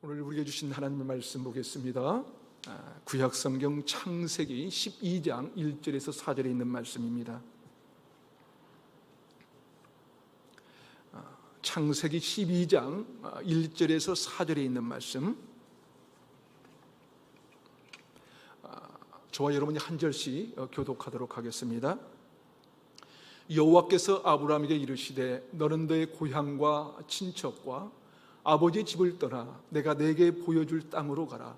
오늘 우리에게 주신 하나님의 말씀 보겠습니다. 구약성경 창세기 12장 1절에서 4절에 있는 말씀입니다. 창세기 12장 1절에서 4절에 있는 말씀, 저와 여러분이 한 절씩 교독하도록 하겠습니다. 여호와께서 아브라함에게 이르시되 너는 너의 고향과 친척과 아버지의 집을 떠나 내가 내게 보여줄 땅으로 가라.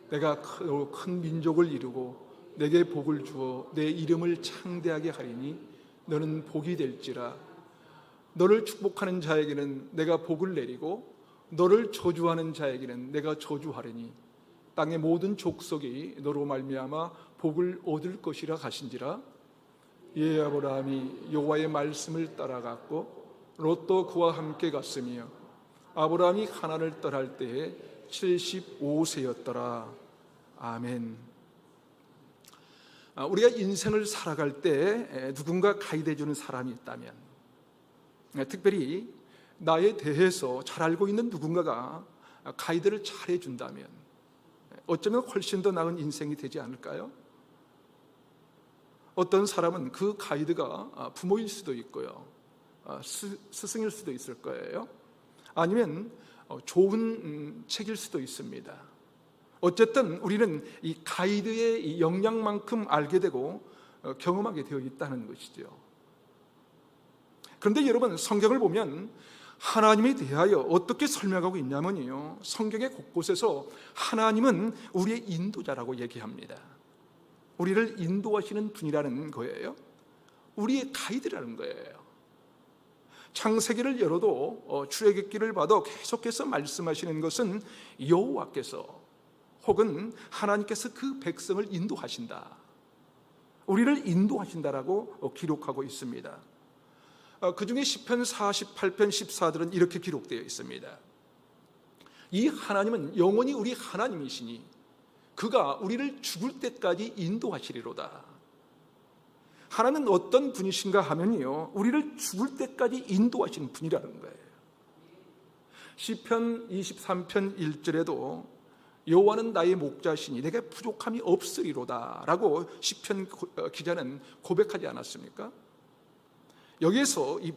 내가 큰 민족을 이루고 내게 복을 주어 내 이름을 창대하게 하리니 너는 복이 될지라. 너를 축복하는 자에게는 내가 복을 내리고 너를 저주하는 자에게는 내가 저주하리니 땅의 모든 족속이 너로 말미암아 복을 얻을 것이라 하신지라. 이에 아브라함이 여호와의 말씀을 따라갔고 롯도 그와 함께 갔으며 아브라함이 가나안을 떠날 때에 75세였더라. 아멘. 우리가 인생을 살아갈 때 누군가 가이드해 주는 사람이 있다면, 특별히 나에 대해서 잘 알고 있는 누군가가 가이드를 잘 해준다면 어쩌면 훨씬 더 나은 인생이 되지 않을까요? 어떤 사람은 그 가이드가 부모일 수도 있고요, 스승일 수도 있을 거예요. 아니면 좋은 책일 수도 있습니다. 어쨌든 우리는 이 가이드의 이 역량만큼 알게 되고 경험하게 되어 있다는 것이죠. 그런데 여러분, 성경을 보면 하나님에 대하여 어떻게 설명하고 있냐면요, 성경의 곳곳에서 하나님은 우리의 인도자라고 얘기합니다. 우리를 인도하시는 분이라는 거예요. 우리의 가이드라는 거예요. 창세기를 열어도 출애굽기를 봐도 계속해서 말씀하시는 것은 여호와께서 혹은 하나님께서 그 백성을 인도하신다, 우리를 인도하신다라고 기록하고 있습니다. 그 중에 시편 48편 14절은 이렇게 기록되어 있습니다. 이 하나님은 영원히 우리 하나님이시니 그가 우리를 죽을 때까지 인도하시리로다. 하나님은 어떤 분이신가 하면요, 우리를 죽을 때까지 인도하시는 분이라는 거예요. 시편 23편 1절에도 여호와는 나의 목자시니 내게 부족함이 없으리로다 라고 시편 기자는 고백하지 않았습니까? 여기에서 이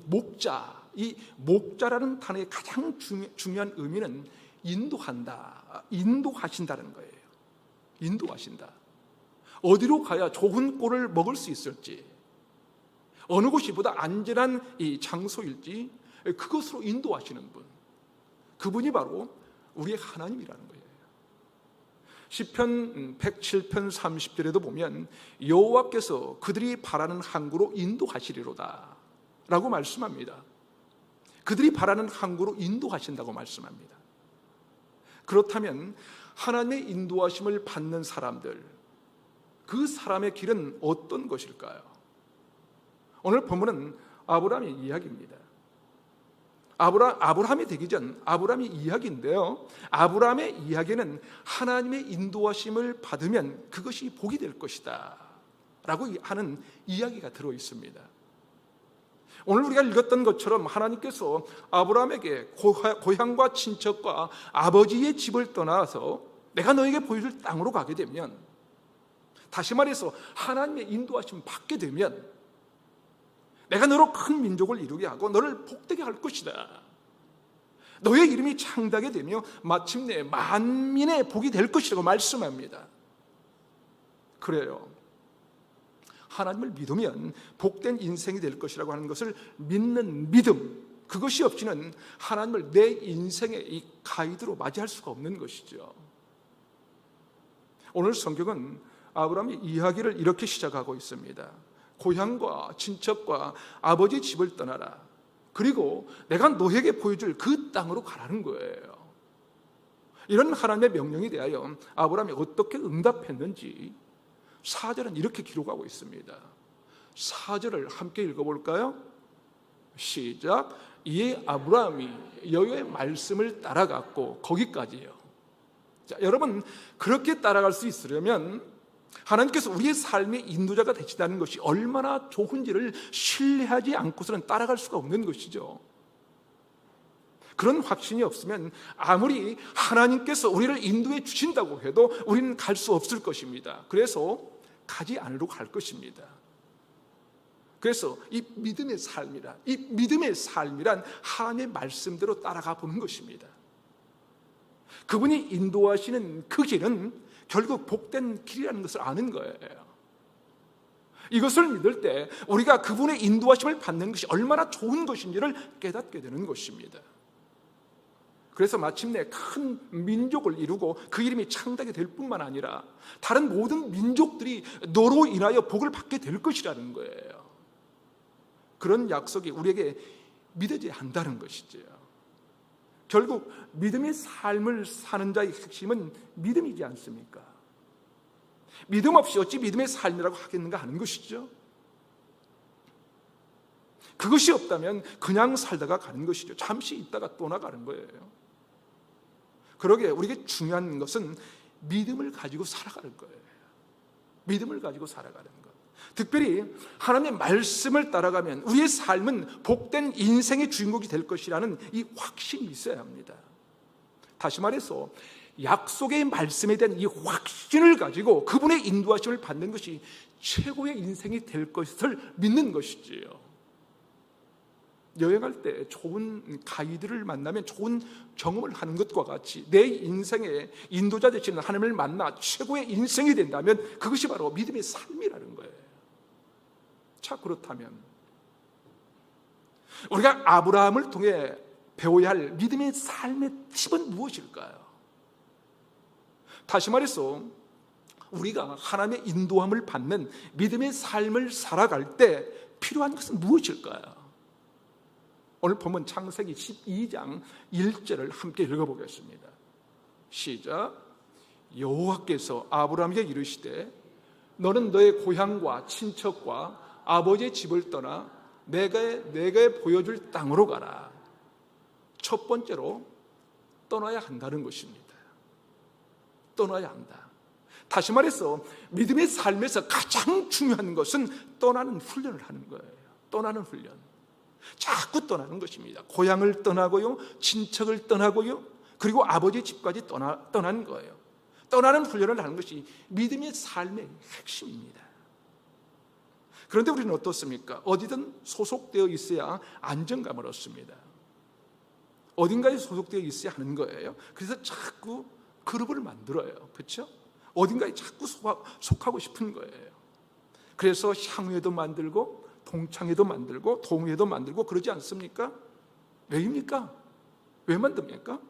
목자라는 단어의 가장 중요한 의미는 인도한다, 인도하신다는 거예요. 인도하신다. 어디로 가야 좋은 꼴을 먹을 수 있을지, 어느 곳이 보다 안전한 이 장소일지 그것으로 인도하시는 분, 그분이 바로 우리의 하나님이라는 거예요. 시편 107편 30절에도 보면 여호와께서 그들이 바라는 항구로 인도하시리로다 라고 말씀합니다. 그들이 바라는 항구로 인도하신다고 말씀합니다. 그렇다면 하나님의 인도하심을 받는 사람들, 그 사람의 길은 어떤 것일까요? 오늘 본문은 아브라함의 이야기입니다. 아브라함이 되기 전 아브라함의 이야기인데요, 아브라함의 이야기는 하나님의 인도하심을 받으면 그것이 복이 될 것이다 라고 하는 이야기가 들어 있습니다. 오늘 우리가 읽었던 것처럼 하나님께서 아브라함에게 고향과 친척과 아버지의 집을 떠나서 내가 너에게 보여줄 땅으로 가게 되면, 다시 말해서 하나님의 인도하심을 받게 되면 내가 너로 큰 민족을 이루게 하고 너를 복되게 할 것이다. 너의 이름이 창대하게 되며 마침내 만민의 복이 될 것이라고 말씀합니다. 그래요. 하나님을 믿으면 복된 인생이 될 것이라고 하는 것을 믿는 믿음, 그것이 없이는 하나님을 내 인생의 이 가이드로 맞이할 수가 없는 것이죠. 오늘 성경은 아브라함의 이야기를 이렇게 시작하고 있습니다. 고향과 친척과 아버지 집을 떠나라. 그리고 내가 너에게 보여줄 그 땅으로 가라는 거예요. 이런 하나님의 명령에 대하여 아브라함이 어떻게 응답했는지 4절은 이렇게 기록하고 있습니다. 4절을 함께 읽어볼까요? 시작. 이에 아브라함이 여호와의 말씀을 따라갔고, 거기까지요. 자, 여러분, 그렇게 따라갈 수 있으려면 하나님께서 우리의 삶의 인도자가 되시다는 것이 얼마나 좋은지를 신뢰하지 않고서는 따라갈 수가 없는 것이죠. 그런 확신이 없으면 아무리 하나님께서 우리를 인도해 주신다고 해도 우리는 갈 수 없을 것입니다. 그래서 가지 않으려고 할 것입니다. 그래서 이 믿음의 삶이란 하나님의 말씀대로 따라가 보는 것입니다. 그분이 인도하시는 그 길은 결국 복된 길이라는 것을 아는 거예요. 이것을 믿을 때 우리가 그분의 인도하심을 받는 것이 얼마나 좋은 것인지를 깨닫게 되는 것입니다. 그래서 마침내 큰 민족을 이루고 그 이름이 창대하게 될 뿐만 아니라 다른 모든 민족들이 너로 인하여 복을 받게 될 것이라는 거예요. 그런 약속이 우리에게 믿어져야 한다는 것이죠. 결국 믿음의 삶을 사는 자의 핵심은 믿음이지 않습니까? 믿음 없이 어찌 믿음의 삶이라고 하겠는가 하는 것이죠. 그것이 없다면 그냥 살다가 가는 것이죠. 잠시 있다가 또 나가는 거예요. 그러기에 우리에게 중요한 것은 믿음을 가지고 살아가는 거예요. 믿음을 가지고 살아가는 것. 특별히 하나님의 말씀을 따라가면 우리의 삶은 복된 인생의 주인공이 될 것이라는 이 확신이 있어야 합니다. 다시 말해서 약속의 말씀에 대한 이 확신을 가지고 그분의 인도하심을 받는 것이 최고의 인생이 될 것을 믿는 것이지요. 여행할 때 좋은 가이드를 만나면 좋은 경험을 하는 것과 같이 내 인생의 인도자 되시는 하나님을 만나 최고의 인생이 된다면 그것이 바로 믿음의 삶이라는 거예요. 자, 그렇다면 우리가 아브라함을 통해 배워야 할 믿음의 삶의 팁은 무엇일까요? 다시 말해서 우리가 하나님의 인도함을 받는 믿음의 삶을 살아갈 때 필요한 것은 무엇일까요? 오늘 보면 창세기 12장 1절을 함께 읽어보겠습니다. 시작. 여호와께서 아브라함에게 이르시되 너는 너의 고향과 친척과 아버지의 집을 떠나 내가 보여줄 땅으로 가라. 첫 번째로 떠나야 한다는 것입니다. 떠나야 한다. 다시 말해서 믿음의 삶에서 가장 중요한 것은 떠나는 훈련을 하는 거예요. 떠나는 훈련. 자꾸 떠나는 것입니다. 고향을 떠나고요, 친척을 떠나고요, 그리고 아버지의 집까지 떠나는 거예요. 떠나는 훈련을 하는 것이 믿음의 삶의 핵심입니다. 그런데 우리는 어떻습니까? 어디든 소속되어 있어야 안정감을 얻습니다. 어딘가에 소속되어 있어야 하는 거예요. 그래서 자꾸 그룹을 만들어요. 그렇죠? 어딘가에 자꾸 속하고 싶은 거예요. 그래서 향후에도 만들고 동창회도 만들고 동회도 만들고 그러지 않습니까? 왜입니까? 왜 만듭니까?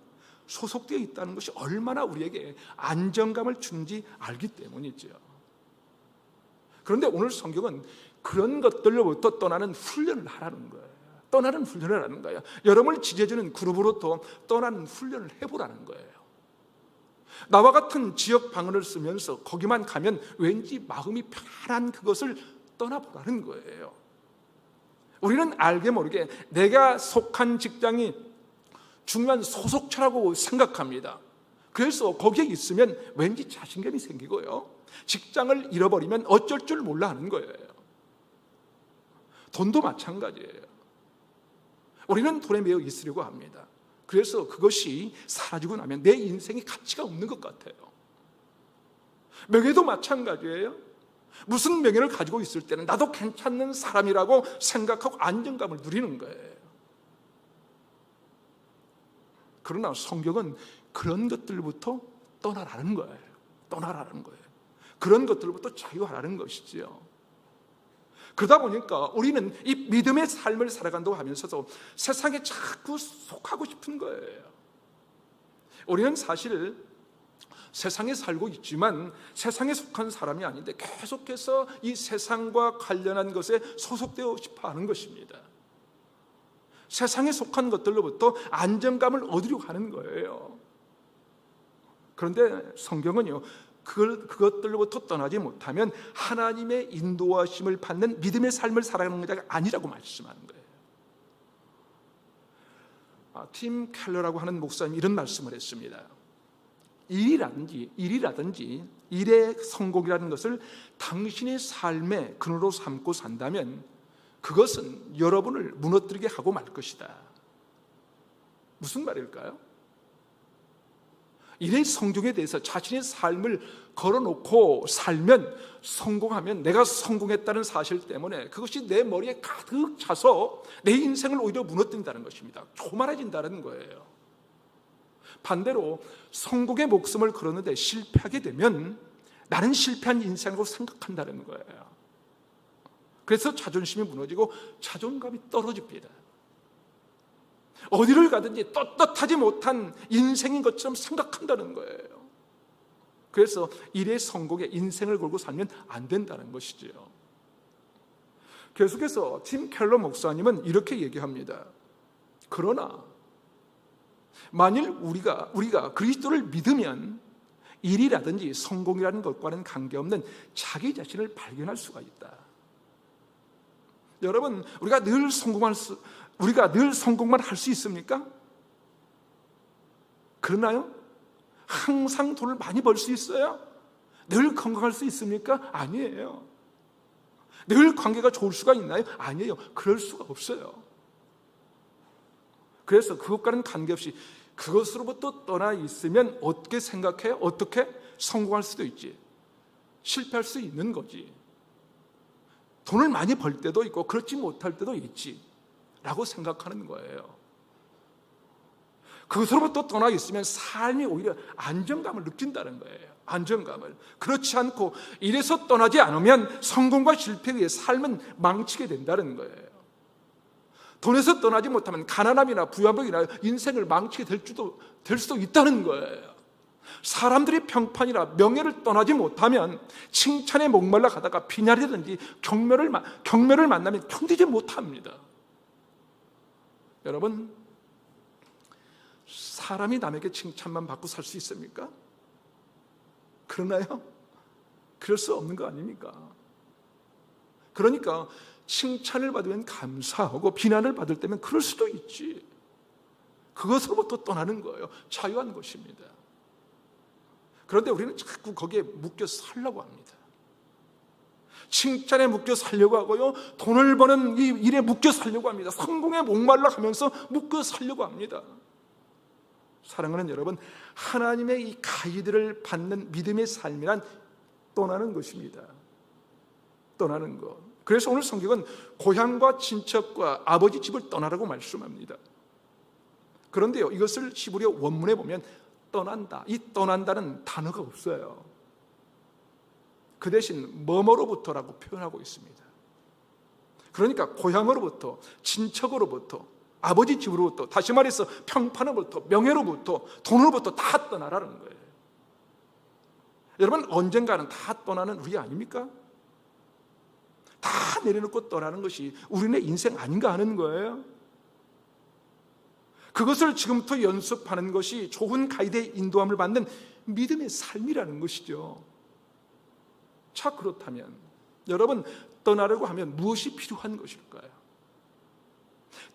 소속되어 있다는 것이 얼마나 우리에게 안정감을 주는지 알기 때문이죠. 그런데 오늘 성경은 그런 것들로부터 떠나는 훈련을 하라는 거예요. 떠나는 훈련을 하는 거예요. 여러분을 지지해주는 그룹으로부터 떠나는 훈련을 해보라는 거예요. 나와 같은 지역 방언을 쓰면서 거기만 가면 왠지 마음이 편한 그것을 떠나보라는 거예요. 우리는 알게 모르게 내가 속한 직장이 중요한 소속처라고 생각합니다. 그래서 거기에 있으면 왠지 자신감이 생기고요, 직장을 잃어버리면 어쩔 줄 몰라 하는 거예요. 돈도 마찬가지예요. 우리는 돈에 매여 있으려고 합니다. 그래서 그것이 사라지고 나면 내 인생이 가치가 없는 것 같아요. 명예도 마찬가지예요. 무슨 명예를 가지고 있을 때는 나도 괜찮은 사람이라고 생각하고 안정감을 누리는 거예요. 그러나 성경은 그런 것들부터 떠나라는 거예요. 떠나라는 거예요. 그런 것들부터 자유하라는 것이지요. 그러다 보니까 우리는 이 믿음의 삶을 살아간다고 하면서도 세상에 자꾸 속하고 싶은 거예요. 우리는 사실 세상에 살고 있지만 세상에 속한 사람이 아닌데 계속해서 이 세상과 관련한 것에 소속되어 싶어 하는 것입니다. 세상에 속한 것들로부터 안정감을 얻으려고 하는 거예요. 그런데 성경은요, 그것들로부터 떠나지 못하면 하나님의 인도하심을 받는 믿음의 삶을 살아가는 자가 아니라고 말씀하는 거예요. 팀 켈러라고 하는 목사님이 이런 말씀을 했습니다. 일이라든지 일의 성공이라는 것을 당신의 삶의 근원으로 삼고 산다면 그것은 여러분을 무너뜨리게 하고 말 것이다. 무슨 말일까요? 이래 성경에 대해서 자신의 삶을 걸어놓고 살면, 성공하면 내가 성공했다는 사실 때문에 그것이 내 머리에 가득 차서 내 인생을 오히려 무너뜨린다는 것입니다. 교만해진다는 거예요. 반대로 성공의 목숨을 걸었는데 실패하게 되면 나는 실패한 인생으로 생각한다는 거예요. 그래서 자존심이 무너지고 자존감이 떨어집니다. 어디를 가든지 떳떳하지 못한 인생인 것처럼 생각한다는 거예요. 그래서 일의 성공에 인생을 걸고 살면 안 된다는 것이죠. 계속해서 팀 켈러 목사님은 이렇게 얘기합니다. 그러나 만일 우리가 그리스도를 믿으면 일이라든지 성공이라는 것과는 관계없는 자기 자신을 발견할 수가 있다. 여러분, 우리가 늘 성공만 할 수 있습니까? 그러나요? 항상 돈을 많이 벌 수 있어요? 늘 건강할 수 있습니까? 아니에요. 늘 관계가 좋을 수가 있나요? 아니에요. 그럴 수가 없어요. 그래서 그것과는 관계없이 그것으로부터 떠나 있으면 어떻게 생각해요? 어떻게 성공할 수도 있지, 실패할 수 있는 거지. 돈을 많이 벌 때도 있고 그렇지 못할 때도 있지 라고 생각하는 거예요. 그것으로부터 떠나 있으면 삶이 오히려 안정감을 느낀다는 거예요. 안정감을. 그렇지 않고 이래서 떠나지 않으면 성공과 실패에 의해 삶은 망치게 된다는 거예요. 돈에서 떠나지 못하면 가난함이나 부유함이나 인생을 망치게 될 수도 있다는 거예요. 사람들의 평판이나 명예를 떠나지 못하면 칭찬에 목말라 가다가 비난이라든지 경멸을 만나면 견디지 못합니다. 여러분, 사람이 남에게 칭찬만 받고 살 수 있습니까? 그러나요? 그럴 수 없는 거 아닙니까? 그러니까 칭찬을 받으면 감사하고 비난을 받을 때면 그럴 수도 있지. 그것으로부터 떠나는 거예요. 자유한 것입니다. 그런데 우리는 자꾸 거기에 묶여 살려고 합니다. 칭찬에 묶여 살려고 하고요, 돈을 버는 이 일에 묶여 살려고 합니다. 성공에 목말라 하면서 묶여 살려고 합니다. 사랑하는 여러분, 하나님의 이 가이드를 받는 믿음의 삶이란 떠나는 것입니다. 떠나는 것. 그래서 오늘 성경은 고향과 친척과 아버지 집을 떠나라고 말씀합니다. 그런데요, 이것을 히브리어 원문에 보면 떠난다, 이 떠난다는 단어가 없어요. 그 대신 뭐뭐로부터라고 표현하고 있습니다. 그러니까 고향으로부터, 친척으로부터, 아버지 집으로부터, 다시 말해서 평판으로부터, 명예로부터, 돈으로부터 다 떠나라는 거예요. 여러분, 언젠가는 다 떠나는 우리 아닙니까? 다 내려놓고 떠나는 것이 우리네 인생 아닌가 하는 거예요. 그것을 지금부터 연습하는 것이 좋은 가이드의 인도함을 받는 믿음의 삶이라는 것이죠. 자, 그렇다면 여러분, 떠나려고 하면 무엇이 필요한 것일까요?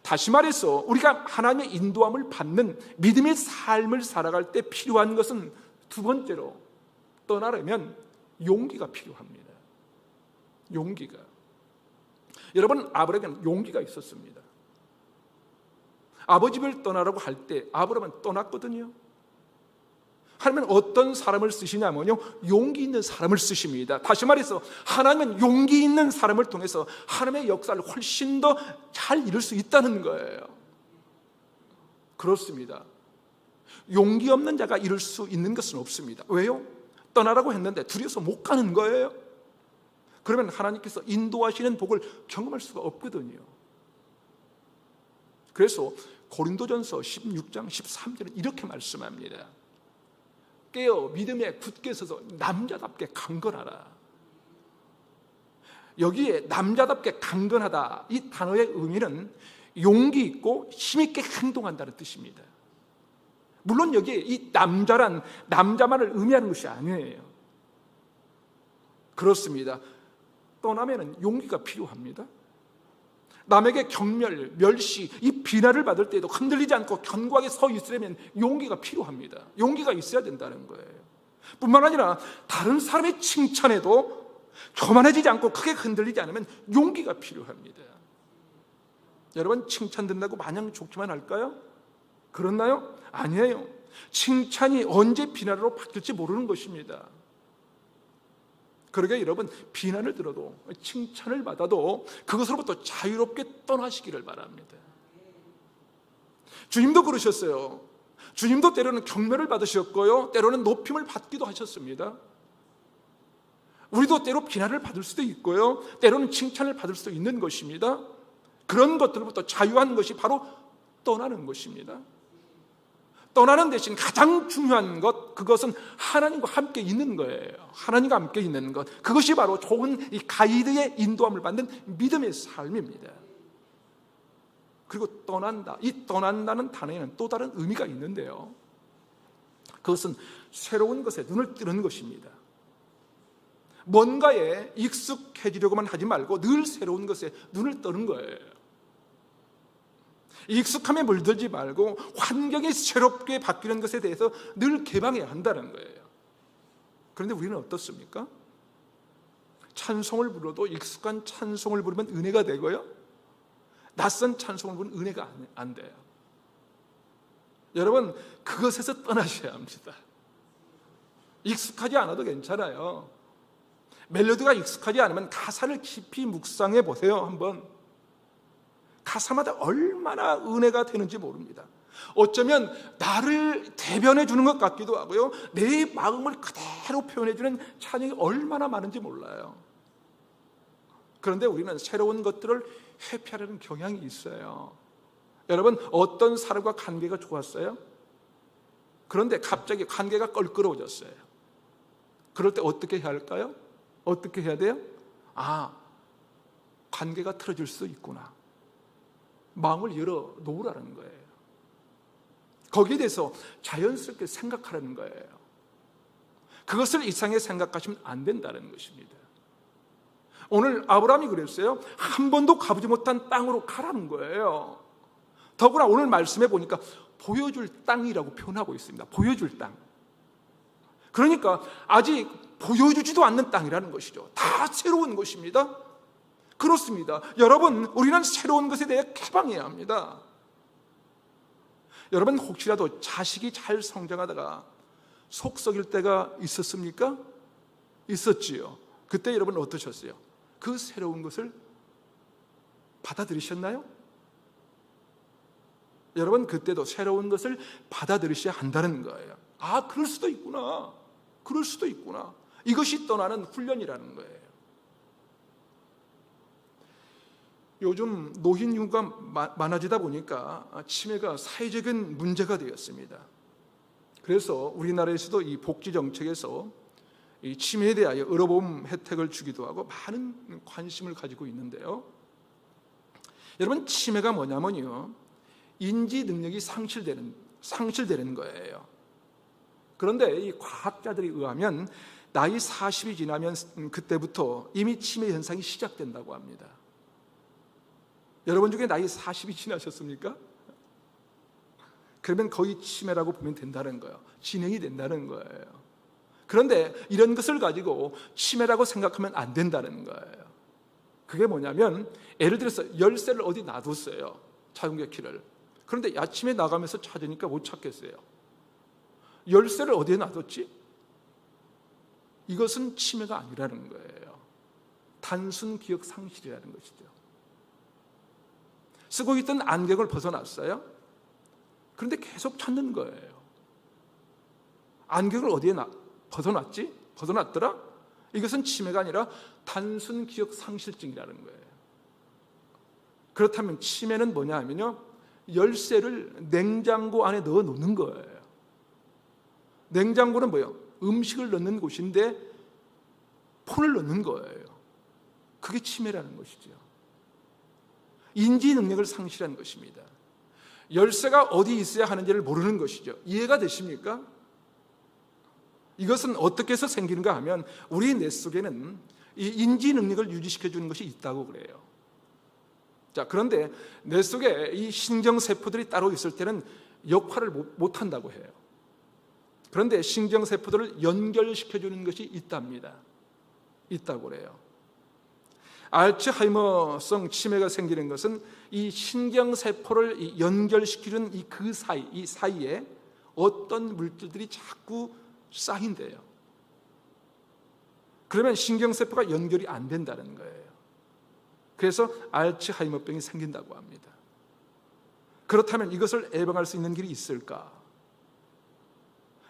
다시 말해서 우리가 하나님의 인도함을 받는 믿음의 삶을 살아갈 때 필요한 것은 두 번째로, 떠나려면 용기가 필요합니다. 용기가. 여러분, 아브라함은 용기가 있었습니다. 아버지 집을 떠나라고 할 때 아브라함은 떠났거든요. 하나님은 어떤 사람을 쓰시냐면요, 용기 있는 사람을 쓰십니다. 다시 말해서 하나님은 용기 있는 사람을 통해서 하나님의 역사를 훨씬 더 잘 이룰 수 있다는 거예요. 그렇습니다. 용기 없는 자가 이룰 수 있는 것은 없습니다. 왜요? 떠나라고 했는데 두려워서 못 가는 거예요. 그러면 하나님께서 인도하시는 복을 경험할 수가 없거든요. 그래서 고린도전서 16장 13절은 이렇게 말씀합니다. 깨어 믿음에 굳게 서서 남자답게 강건하라. 여기에 남자답게 강건하다, 이 단어의 의미는 용기 있고 힘있게 행동한다는 뜻입니다. 물론 여기에 이 남자란 남자만을 의미하는 것이 아니에요. 그렇습니다. 떠나면 용기가 필요합니다. 남에게 경멸, 멸시, 이 비난을 받을 때에도 흔들리지 않고 견고하게 서 있으려면 용기가 필요합니다. 용기가 있어야 된다는 거예요. 뿐만 아니라 다른 사람의 칭찬에도 교만해지지 않고 크게 흔들리지 않으면 용기가 필요합니다. 여러분, 칭찬 듣는다고 마냥 좋기만 할까요? 그렇나요? 아니에요. 칭찬이 언제 비난으로 바뀔지 모르는 것입니다. 그러게 여러분, 비난을 들어도 칭찬을 받아도 그것으로부터 자유롭게 떠나시기를 바랍니다. 주님도 그러셨어요. 주님도 때로는 경멸을 받으셨고요, 때로는 높임을 받기도 하셨습니다. 우리도 때로 비난을 받을 수도 있고요, 때로는 칭찬을 받을 수도 있는 것입니다. 그런 것들로부터 자유한 것이 바로 떠나는 것입니다. 떠나는 대신 가장 중요한 것, 그것은 하나님과 함께 있는 거예요. 하나님과 함께 있는 것, 그것이 바로 좋은 이 가이드의 인도함을 받는 믿음의 삶입니다. 그리고 떠난다, 이 떠난다는 단어에는 또 다른 의미가 있는데요, 그것은 새로운 것에 눈을 뜨는 것입니다. 뭔가에 익숙해지려고만 하지 말고 늘 새로운 것에 눈을 뜨는 거예요. 익숙함에 물들지 말고 환경이 새롭게 바뀌는 것에 대해서 늘 개방해야 한다는 거예요. 그런데 우리는 어떻습니까? 찬송을 불러도 익숙한 찬송을 부르면 은혜가 되고요, 낯선 찬송을 부르면 은혜가 안 돼요. 여러분, 그것에서 떠나셔야 합니다. 익숙하지 않아도 괜찮아요. 멜로디가 익숙하지 않으면 가사를 깊이 묵상해 보세요. 한번 가사마다 얼마나 은혜가 되는지 모릅니다. 어쩌면 나를 대변해 주는 것 같기도 하고요, 내 마음을 그대로 표현해 주는 찬양이 얼마나 많은지 몰라요. 그런데 우리는 새로운 것들을 회피하려는 경향이 있어요. 여러분, 어떤 사람과 관계가 좋았어요? 그런데 갑자기 관계가 껄끄러워졌어요. 그럴 때 어떻게 해야 할까요? 어떻게 해야 돼요? 관계가 틀어질 수 있구나, 마음을 열어 놓으라는 거예요. 거기에 대해서 자연스럽게 생각하라는 거예요. 그것을 이상하게 생각하시면 안 된다는 것입니다. 오늘 아브라함이 그랬어요. 한 번도 가보지 못한 땅으로 가라는 거예요. 더구나 오늘 말씀해 보니까 보여줄 땅이라고 표현하고 있습니다. 보여줄 땅. 그러니까 아직 보여주지도 않는 땅이라는 것이죠. 다 새로운 것입니다. 그렇습니다. 여러분, 우리는 새로운 것에 대해 개방해야 합니다. 여러분, 혹시라도 자식이 잘 성장하다가 속 썩일 때가 있었습니까? 있었지요. 그때 여러분 어떠셨어요? 그 새로운 것을 받아들이셨나요? 여러분, 그때도 새로운 것을 받아들이셔야 한다는 거예요. 그럴 수도 있구나, 그럴 수도 있구나. 이것이 떠나는 훈련이라는 거예요. 요즘 노인 인구가 많아지다 보니까 치매가 사회적인 문제가 되었습니다. 그래서 우리나라에서도 이 복지 정책에서 이 치매에 대하여 의료보험 혜택을 주기도 하고 많은 관심을 가지고 있는데요, 여러분, 치매가 뭐냐면요, 인지 능력이 상실되는 거예요. 그런데 이 과학자들이 의하면 나이 40이 지나면 그때부터 이미 치매 현상이 시작된다고 합니다. 여러분 중에 나이 40이 지나셨습니까? 그러면 거의 치매라고 보면 된다는 거예요. 진행이 된다는 거예요. 그런데 이런 것을 가지고 치매라고 생각하면 안 된다는 거예요. 그게 뭐냐면, 예를 들어서 열쇠를 어디 놔뒀어요, 자동차 키를. 그런데 아침에 나가면서 찾으니까 못 찾겠어요. 열쇠를 어디에 놔뒀지? 이것은 치매가 아니라는 거예요. 단순 기억 상실이라는 것이죠. 쓰고 있던 안경을 벗어났어요. 그런데 계속 찾는 거예요. 안경을 어디에 벗어놨지? 벗어났더라? 이것은 치매가 아니라 단순 기억 상실증이라는 거예요. 그렇다면 치매는 뭐냐 하면요, 열쇠를 냉장고 안에 넣어 놓는 거예요. 냉장고는 뭐예요? 음식을 넣는 곳인데 폰을 넣는 거예요. 그게 치매라는 것이죠. 인지 능력을 상실한 것입니다. 열쇠가 어디 있어야 하는지를 모르는 것이죠. 이해가 되십니까? 이것은 어떻게 해서 생기는가 하면, 우리 뇌 속에는 이 인지 능력을 유지시켜 주는 것이 있다고 그래요. 자, 그런데 뇌 속에 이 신경세포들이 따로 있을 때는 역할을 못 한다고 해요. 그런데 신경세포들을 연결시켜 주는 것이 있답니다. 있다고 그래요. 알츠하이머성 치매가 생기는 것은 이 신경세포를 연결시키는 그 사이에 어떤 물질들이 자꾸 쌓인대요. 그러면 신경세포가 연결이 안 된다는 거예요. 그래서 알츠하이머병이 생긴다고 합니다. 그렇다면 이것을 예방할 수 있는 길이 있을까?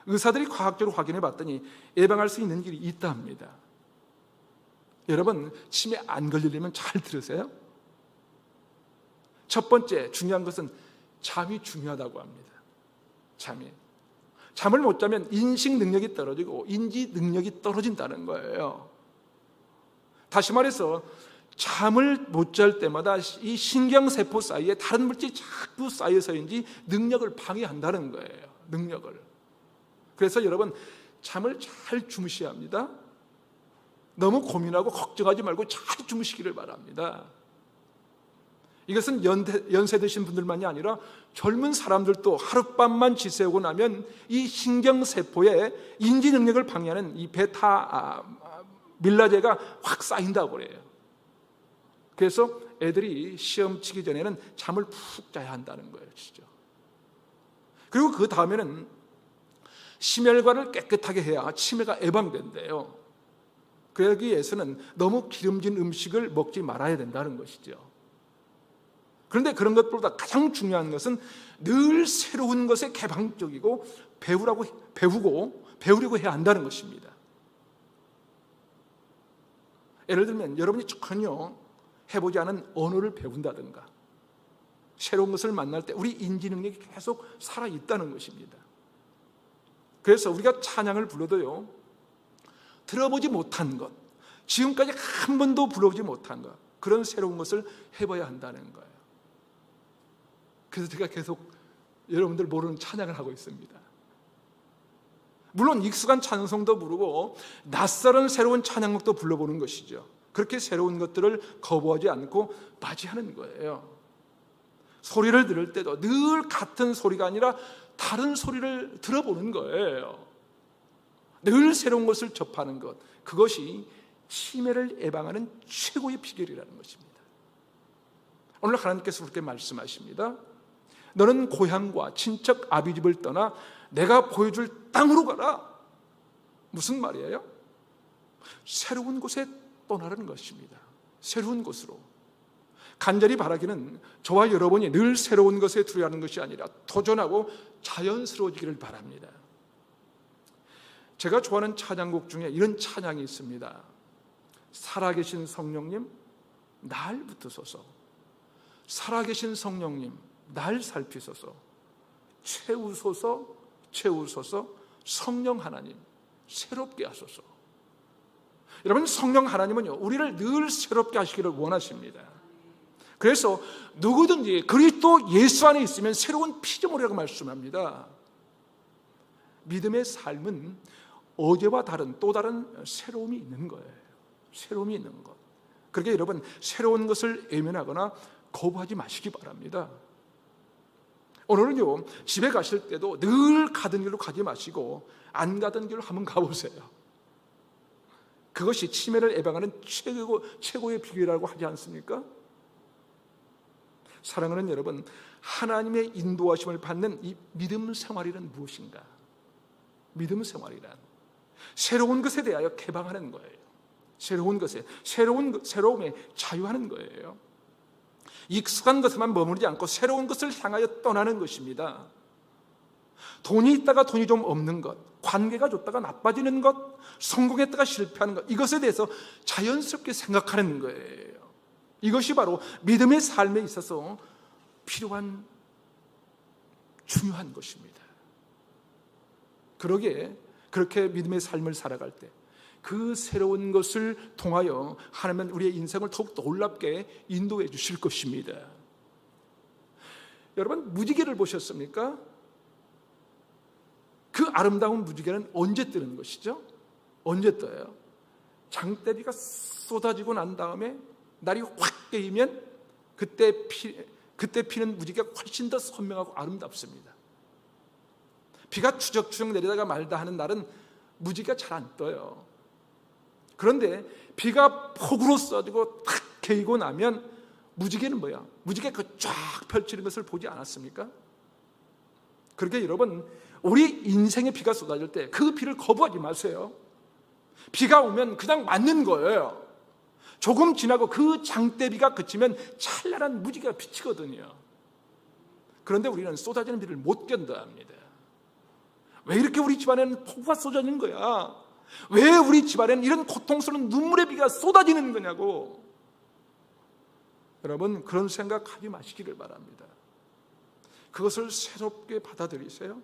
의사들이 과학적으로 확인해 봤더니 예방할 수 있는 길이 있다 합니다. 여러분, 치매 안 걸리려면 잘 들으세요. 첫 번째 중요한 것은 잠이 중요하다고 합니다. 잠을 못 자면 인식 능력이 떨어지고 인지 능력이 떨어진다는 거예요. 다시 말해서 잠을 못 잘 때마다 이 신경세포 사이에 다른 물질이 자꾸 쌓여서인지 능력을 방해한다는 거예요. 능력을. 그래서 여러분, 잠을 잘 주무셔야 합니다. 너무 고민하고 걱정하지 말고 잘 주무시기를 바랍니다. 이것은 연세 드신 분들만이 아니라 젊은 사람들도 하룻밤만 지새우고 나면 이 신경세포에 인지 능력을 방해하는 이 베타 밀라제가 확 쌓인다고 그래요. 그래서 애들이 시험 치기 전에는 잠을 푹 자야 한다는 거예요. 진짜. 그리고 그 다음에는 심혈관을 깨끗하게 해야 치매가 예방된대요. 그러기 위해서는 너무 기름진 음식을 먹지 말아야 된다는 것이죠. 그런데 그런 것보다 가장 중요한 것은 늘 새로운 것에 개방적이고 배우려고 해야 한다는 것입니다. 예를 들면 여러분이 전혀 해보지 않은 언어를 배운다든가 새로운 것을 만날 때 우리 인지 능력이 계속 살아있다는 것입니다. 그래서 우리가 찬양을 불러도요, 들어보지 못한 것, 지금까지 한 번도 불러보지 못한 것, 그런 새로운 것을 해봐야 한다는 거예요. 그래서 제가 계속 여러분들 모르는 찬양을 하고 있습니다. 물론 익숙한 찬송도 부르고 낯설은 새로운 찬양곡도 불러보는 것이죠. 그렇게 새로운 것들을 거부하지 않고 맞이하는 거예요. 소리를 들을 때도 늘 같은 소리가 아니라 다른 소리를 들어보는 거예요. 늘 새로운 것을 접하는 것, 그것이 치매를 예방하는 최고의 비결이라는 것입니다. 오늘 하나님께서 그렇게 말씀하십니다. 너는 고향과 친척 아비집을 떠나 내가 보여줄 땅으로 가라. 무슨 말이에요? 새로운 곳에 떠나라는 것입니다. 새로운 곳으로. 간절히 바라기는 저와 여러분이 늘 새로운 것에 두려워하는 것이 아니라 도전하고 자연스러워지기를 바랍니다. 제가 좋아하는 찬양곡 중에 이런 찬양이 있습니다. 살아계신 성령님, 날 붙으소서. 살아계신 성령님, 날 살피소서. 채우소서. 성령 하나님, 새롭게 하소서. 여러분, 성령 하나님은요, 우리를 늘 새롭게 하시기를 원하십니다. 그래서 누구든지 그리스도 예수 안에 있으면 새로운 피조물이라고 말씀합니다. 믿음의 삶은 어제와 다른 또 다른 새로움이 있는 거예요. 새로움이 있는 것. 그러게 여러분, 새로운 것을 외면하거나 거부하지 마시기 바랍니다. 오늘은요, 집에 가실 때도 늘 가던 길로 가지 마시고 안 가던 길로 한번 가보세요. 그것이 치매를 예방하는 최고의 비결이라고 하지 않습니까? 사랑하는 여러분, 하나님의 인도하심을 받는 이 믿음 생활이란 무엇인가? 믿음 생활이란 새로운 것에 대하여 개방하는 거예요. 새로운 것에, 새로움에 자유하는 거예요. 익숙한 것에만 머무르지 않고 새로운 것을 향하여 떠나는 것입니다. 돈이 있다가 돈이 좀 없는 것, 관계가 좋다가 나빠지는 것, 성공했다가 실패하는 것, 이것에 대해서 자연스럽게 생각하는 거예요. 이것이 바로 믿음의 삶에 있어서 필요한 중요한 것입니다. 그렇게 믿음의 삶을 살아갈 때 그 새로운 것을 통하여 하나님은 우리의 인생을 더욱 놀랍게 인도해 주실 것입니다. 여러분, 무지개를 보셨습니까? 그 아름다운 무지개는 언제 뜨는 것이죠? 언제 떠요? 장대비가 쏟아지고 난 다음에 날이 확 깨이면 그때 피는 무지개가 훨씬 더 선명하고 아름답습니다. 비가 추적추적 내리다가 말다 하는 날은 무지개가 잘 안 떠요. 그런데 비가 폭우로 쏟아지고 탁 개이고 나면 무지개는 뭐야? 무지개 그 쫙 펼치는 것을 보지 않았습니까? 그렇게 여러분, 우리 인생의 비가 쏟아질 때 그 비를 거부하지 마세요. 비가 오면 그냥 맞는 거예요. 조금 지나고 그 장대비가 그치면 찬란한 무지개가 비치거든요. 그런데 우리는 쏟아지는 비를 못 견뎌합니다. 왜 이렇게 우리 집안에는 폭우가 쏟아지는 거야? 왜 우리 집안에는 이런 고통스러운 눈물의 비가 쏟아지는 거냐고. 여러분, 그런 생각하지 마시기를 바랍니다. 그것을 새롭게 받아들이세요.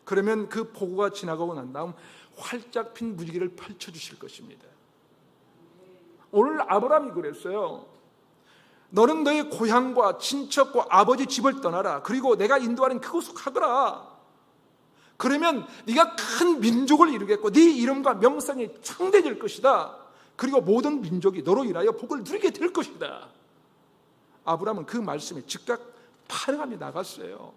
그러면 그 폭우가 지나가고 난 다음 활짝 핀 무지개를 펼쳐주실 것입니다. 오늘 아브라함이 그랬어요. 너는 너의 고향과 친척과 아버지 집을 떠나라. 그리고 내가 인도하는 그곳으로 가거라. 그러면 네가 큰 민족을 이루겠고 네 이름과 명성이 창대해질 것이다. 그리고 모든 민족이 너로 인하여 복을 누리게 될 것이다. 아브라함은 그 말씀에 즉각 반응하며 나갔어요.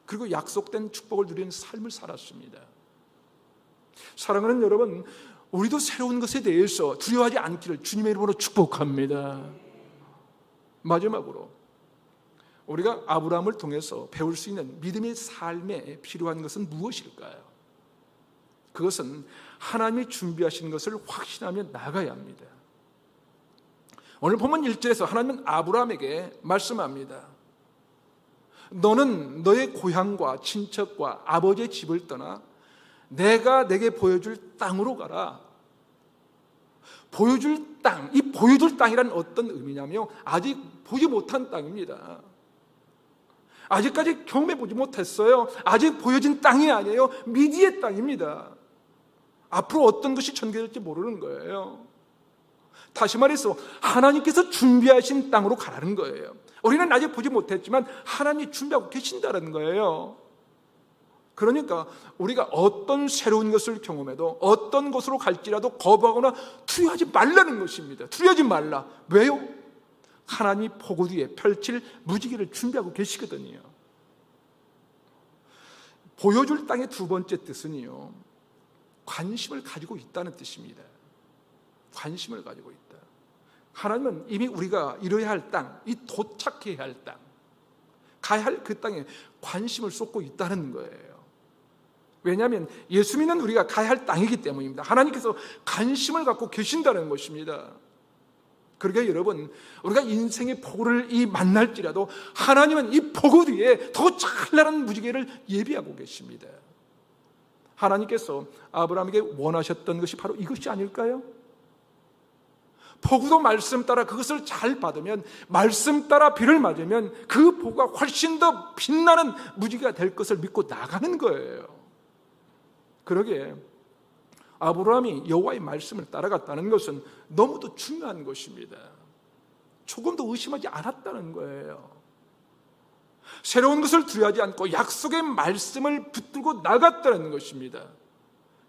그리고 약속된 축복을 누리는 삶을 살았습니다. 사랑하는 여러분, 우리도 새로운 것에 대해서 두려워하지 않기를 주님의 이름으로 축복합니다. 마지막으로 우리가 아브라함을 통해서 배울 수 있는 믿음의 삶에 필요한 것은 무엇일까요? 그것은 하나님이 준비하신 것을 확신하며 나가야 합니다. 오늘 본문 1절에서 하나님은 아브라함에게 말씀합니다. 너는 너의 고향과 친척과 아버지의 집을 떠나 내가 내게 보여줄 땅으로 가라. 보여줄 땅, 이 보여줄 땅이란 어떤 의미냐면 아직 보지 못한 땅입니다. 아직까지 경험해 보지 못했어요. 아직 보여진 땅이 아니에요. 미지의 땅입니다. 앞으로 어떤 것이 전개될지 모르는 거예요. 다시 말해서 하나님께서 준비하신 땅으로 가라는 거예요. 우리는 아직 보지 못했지만 하나님이 준비하고 계신다는 거예요. 그러니까 우리가 어떤 새로운 것을 경험해도 어떤 곳으로 갈지라도 거부하거나 두려워하지 말라는 것입니다. 두려워하지 말라. 왜요? 하나님이 폭우 뒤에 펼칠 무지개를 준비하고 계시거든요. 보여줄 땅의 두 번째 뜻은요, 관심을 가지고 있다는 뜻입니다. 관심을 가지고 있다. 하나님은 이미 우리가 이뤄야 할 땅, 이 도착해야 할 땅, 가야 할 그 땅에 관심을 쏟고 있다는 거예요. 왜냐하면 예수 믿는 우리가 가야 할 땅이기 때문입니다. 하나님께서 관심을 갖고 계신다는 것입니다. 그러게 여러분, 우리가 인생의 폭우를 만날지라도 하나님은 이 폭우 뒤에 더 찬란한 무지개를 예비하고 계십니다. 하나님께서 아브라함에게 원하셨던 것이 바로 이것이 아닐까요? 폭우도 말씀 따라 그것을 잘 받으면, 말씀 따라 비를 맞으면 그 폭우가 훨씬 더 빛나는 무지개가 될 것을 믿고 나가는 거예요. 그러기에 아브라함이 여호와의 말씀을 따라갔다는 것은 너무도 중요한 것입니다. 조금도 의심하지 않았다는 거예요. 새로운 것을 두려워하지 않고 약속의 말씀을 붙들고 나갔다는 것입니다.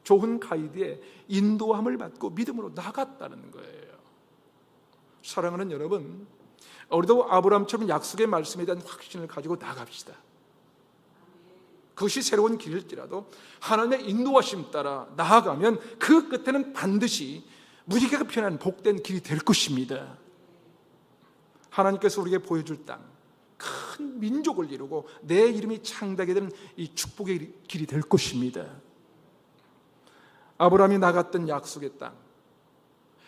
좋은 가이드의 인도함을 받고 믿음으로 나갔다는 거예요. 사랑하는 여러분, 우리도 아브라함처럼 약속의 말씀에 대한 확신을 가지고 나갑시다. 그것이 새로운 길일지라도 하나님의 인도하심 따라 나아가면 그 끝에는 반드시 무지개가 피어나는 복된 길이 될 것입니다. 하나님께서 우리에게 보여줄 땅, 큰 민족을 이루고 내 이름이 창대하게 되는 이 축복의 길이 될 것입니다. 아브라함이 나갔던 약속의 땅,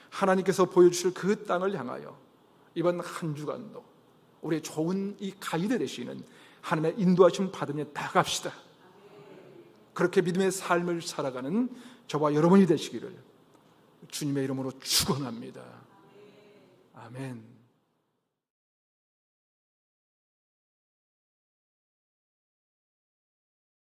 하나님께서 보여주실 그 땅을 향하여 이번 한 주간도 우리의 좋은 이 가이드 되시는 하나님의 인도하심 받으며 나갑시다. 그렇게 믿음의 삶을 살아가는 저와 여러분이 되시기를 주님의 이름으로 축원합니다. 아멘.